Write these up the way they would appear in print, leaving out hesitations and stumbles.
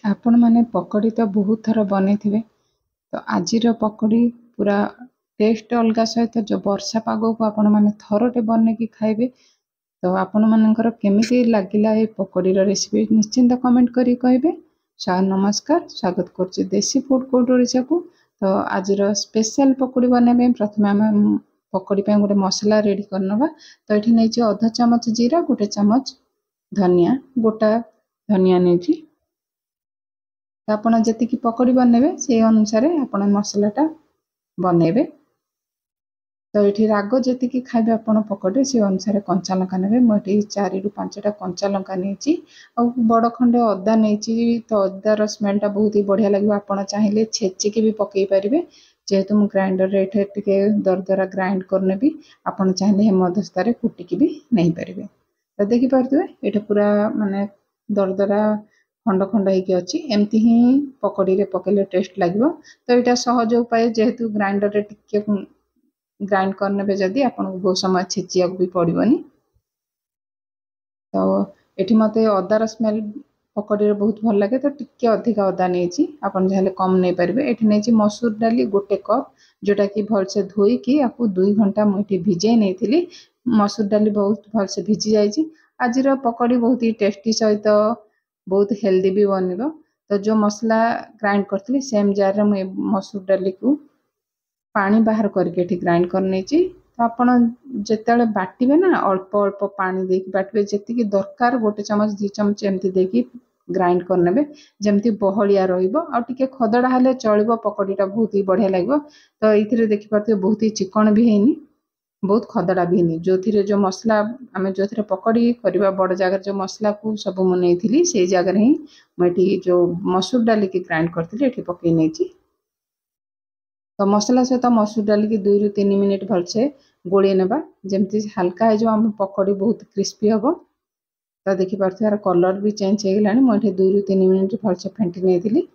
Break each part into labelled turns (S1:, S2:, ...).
S1: आपण मैंने पकड़ी तो बहुत थर बन तो आजिर पकड़ी पूरा टेस्ट अलग सहित जो वर्षा पाग को आपण मैंने थरटे बन कि खाइबे। तो आपण मानकर केमिति लागिला ए पकड़ीर रेसिपी निश्चिंत कमेंट करी कहिबे। नमस्कार, स्वागत करछि देसी फूड कोर्ट ओडिशा को। तो आजिर स्पेशल पकड़ी बनने प्रथम आम पकड़ी गोटे मसला रेडी करनवा। तो ये नहीं अधा चामच जीरा, गोटे चामच धनिया, गोटा धनिया नहीं। तो आप जी पकड़ी बनइबे से अनुसार आप मसलाटा बनइबे। तो ये राग जी खाइबे आप पकड़े से अनुसार कंचा लंका ने मुझे 4 ରୁ 5टा कंचा लंका नहीं आ बड़ खंडे अदा नहीं। तो अदार स्मेलटा बहुत ही बढ़िया लगे। आप चाहिए छेचिकी भी पकई पारे जेहेतु मु ग्राइंडर टे दरदरा ग्राइंड करने भी आप चाहिए हेमदस्तार कुटिकी भी नहीं पारे। तो देखिपे ये पूरा माने दरदरा खंड खंड होगी एमती ही पकड़ी पकड़े टेस्ट लगे। तो यहाँ सहज उपाय जेहेतु ग्राइंडर टे ग्राइंड करने जदि आपको बहुत समय छेचिया भी पड़ोनी। तो ये मत अदार स्मेल पकड़ी बहुत भल लगे। तो टिके अधिक अदा नहीं आप कम नहीं पारे। ये नहीं मसूर डाली 1 कप जोटा कि भलसे धोईकी आपको 2 घंटा मुझे भिजे नहीं। मसूर डाली बहुत भलसे भिजी जाइए। आज पकड़ी बहुत ही टेस्टी सहित बहुत हेल्दी भी बन। तो जो मसला ग्राइंड करती सेम जार में मसूर डाली को पानी बाहर करके ग्राइंड करने। तो आपड़ जिते बाटे ना अल्प अल्प पानी देकी बाटे जी दरकार 1 चामच 2 चामच एमती देकी ग्राइंड करने जमती बहलिया रे खदड़ा हेले चलो। पकड़ीटा बहुत ही बढ़िया लगे। तो ये देखिपे बहुत ही चिकन भी है बहुत खदड़ा भी नहीं। जो थी जो मसला आम जो थी पकड़ी करवा बड़ जगार जो मसला को सब मुझे से जगह ही मुझे जो मसूर डाली की ग्राइंड करती पकई नहीं। तो मसला सहित मसूर डाल की 2 ରୁ 3 मिनिट भलसे गोली नेबा जमती हल्का है जो आम पकड़ी बहुत क्रिस्पी हम। तो देखिपे यार कलर भी चेंज हो गला। मुझे 2 ରୁ 3 मिनिट भलसे फेंटी नहीं।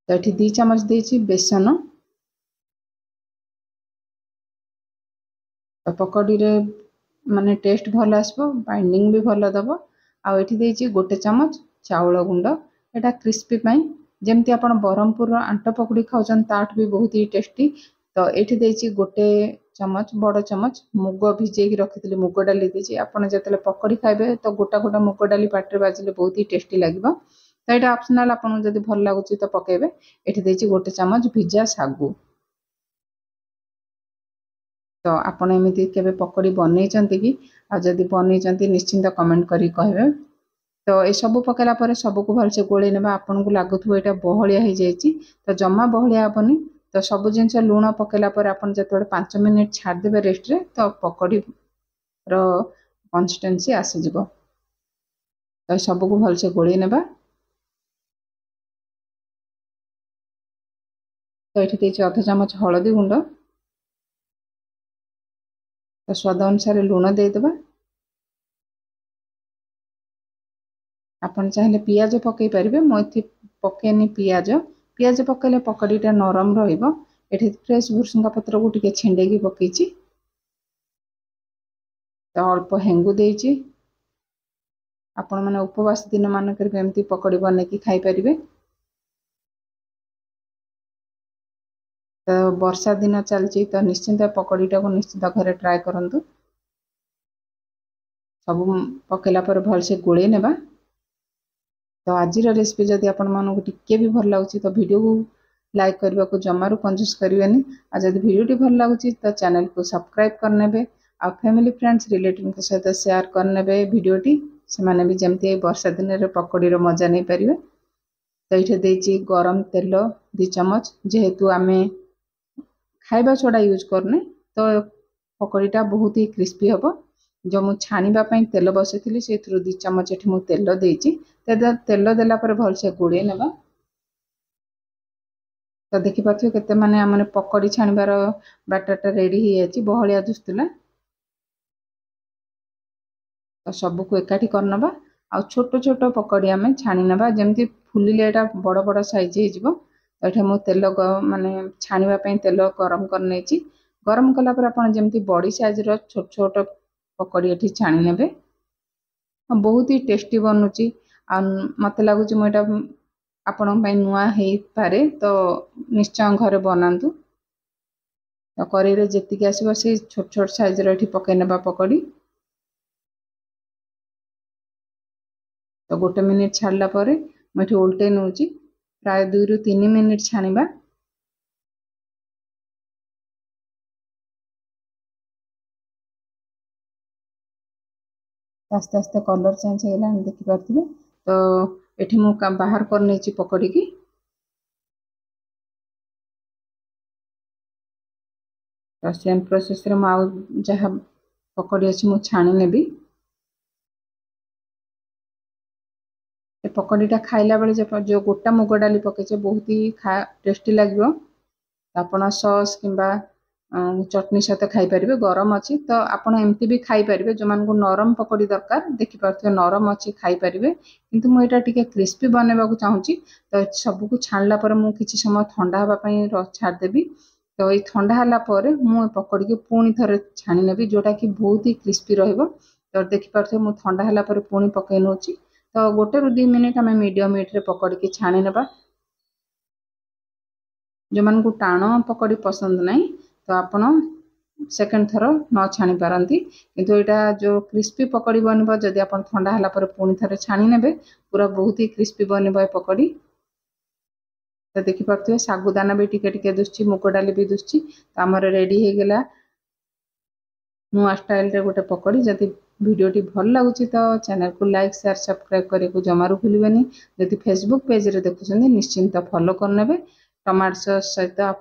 S1: तो ये 2 चामच देसी बेसन। तो पकड़ी रे माने टेस्ट भल आसबो बाइंडिंग भी भल दब। आ एठी देछि 1 चामच चाउल गुंड एटा क्रिस्पी पाई जेमती आप ब्रह्मपुर आंट पकड़ी खाऊन ताठ भी बहुत ही टेस्टी। तो ये देछि 1 चामच बड़ चामच मुग भिजे रखी मुग डाली देछि। आपन जतले पकड़ी खाइबे तो गोटा गोटा मुग डाली पाटे बाजिले बहुत ही टेस्टी लगे। तो ये ऑप्शनल आपन जदि भल लागुछि तो पकेबे। एठी देछि 1 चामच भिजा सागु। तो आपण एमती केबे पकड़ी बनई कि जदि बनई निश्चिंत कमेंट करी कहे। तो ये सब पकेला पर सबको भलसे गोले नेबा। आपन को लागुथबो एटा बहलिया हो जाइछि तो जम्मा बहलिया हेबनी। तो सब जिनस लूण पकेला पर आपन जतबे 5 मिनिट छाड़ देबे रेस्ट रे तो पकड़ी रो कंसिस्टेंसी आसी जिवो। तो सबको भलसे गोले नेबा। तो ये देछि आधा चामच हळदी गुंड। तो स्वाद अनुसार लूण देदेबा। आपन चाहे पियाज पकई पारे मुझे पकेनी पियाज। पियाज पकेले पकड़ीटा नरम रहिबो। एठी फ्रेश भुसुंगा पत्र को टिके छिंडेकी पकेछि। तो अल्प हेंगु देछि। आपण माने उपवास दिन मानकर एमती पकड़ी बनैकी खाई पारिबे। तो वर्षा दिन चलछि तो निश्चिंत पकड़ीटा को निश्चिंत घरे ट्राए करंतु। सब पकेला पर भलसे गोले नेबा। तो आज रेसिपी जदि आपण मानक टिके भी भल लगुच तो वीडियो को लाइक करने को जमारू कंजूस करेंगे। आ जब वीडियो भल लगुच तो चैनल को सब्सक्राइब करने आ फैमिली फ्रेंड्स रिलेटिव के सहित शेयर करने वीडियोटी से माने भी जमती वर्षा दिन रे पकड़ी रो मजा नहीं पारे। तो ये देछि गरम तेल 2 चामच जेहेतु आम खाइबा सोडा यूज करने तो पकड़ीटा बहुत ही क्रिस्पी हम। जो मु छाणीबा तेल बसई से 2 चामच एठी मु तेल देछि। तेल देला पर भलसे गोड़े नेबा। तो देखिपे केते माने आमने पकड़ी छाणीबार बैटरटा रेडी हो जाछि बहलिया दुस्तुला। तो सबको एकाठी करनबा आ छोट छोट पकड़ी आम छाणी नबा जमती फुलिले एटा बड़ बड़ साइज हो जिवो। तो एठे मु तेल माने छाणीबा तेल गरम कर नेछि। गरम कला पर आपण जमती बड़ी साइज रो छोट छोट पकड़ी एठी छाणी नेबे। बहुत ही टेस्टी बनूची आ मते लगुच मुझे आपण नुआ हो पारे तो निश्चय घरे बनातु। तो कड़े जी आसो से छोट छोट साइज रे पकई ना पकड़ी। तो 1 मिनिट छाड़ला मुझे उल्टे नौची प्राय 2 ରୁ 3 मिनिट छाणीबा। आस्ते आस्ते कलर चेंज होगा देखिपे। तो ये मुझे बाहर कर नहीं पकड़ी की। तो सेम प्रोसेस रे जहाँ पकड़ी अच्छी मुझे छाणी नेबी। पकड़ीटा खाइला बेले जो गोटा मुग डाली पकईचे बहुत ही टेस्टी लगे। आपण सॉस किंबा चटनी सहित खाई पारे गरम अच्छी तो आपड़ एमती भी खाई पारे जो मान नरम पकड़ी दरकार देखिपे नरम अच्छी खाई पारे। किंतु मुझे टिके क्रिस्पी बनवाक चाहूँगी तो सबको छाणला मुझे किसी समय ठंडा हाँपाई छाड़देवी। तो ये ठंडा है मुझे पकड़ी की पुणी थे छाणी नेबी जोटा कि बहुत ही क्रिस्पी तो देखिपे मुझे ठंडा है पुणी पकई नौची। तो 1 ରୁ 2 मिनिट आम मीडियम हीट रे पकड़ी की छाणी नेबा। जो मान को टाण पकड़ी पसंद नहीं तो आपण सेकेंड थर न छाणी पारती। किंतु यहाँ जो क्रिस्पी पकड़ी बनब जदि आप ठंडा है पुणी थे छाणी ने पूरा बहुत ही क्रिस्पी बनब ये पकड़ी। तो देखिपे सागुदाना भी टिके टिके दुसची मुग डाली भी दुसची। तो आमर रेडी हो गला नुआ स्टाइल रे गोटे पकड़ी। जदि वीडियोटी भल लगुच तो चैनल को लाइक शेयर सब्सक्राइब करने को जमारू भूलिए। जदि फेसबुक पेज रे देखुं निश्चिंत फॉलो करने टमाटो सॉस सहित आप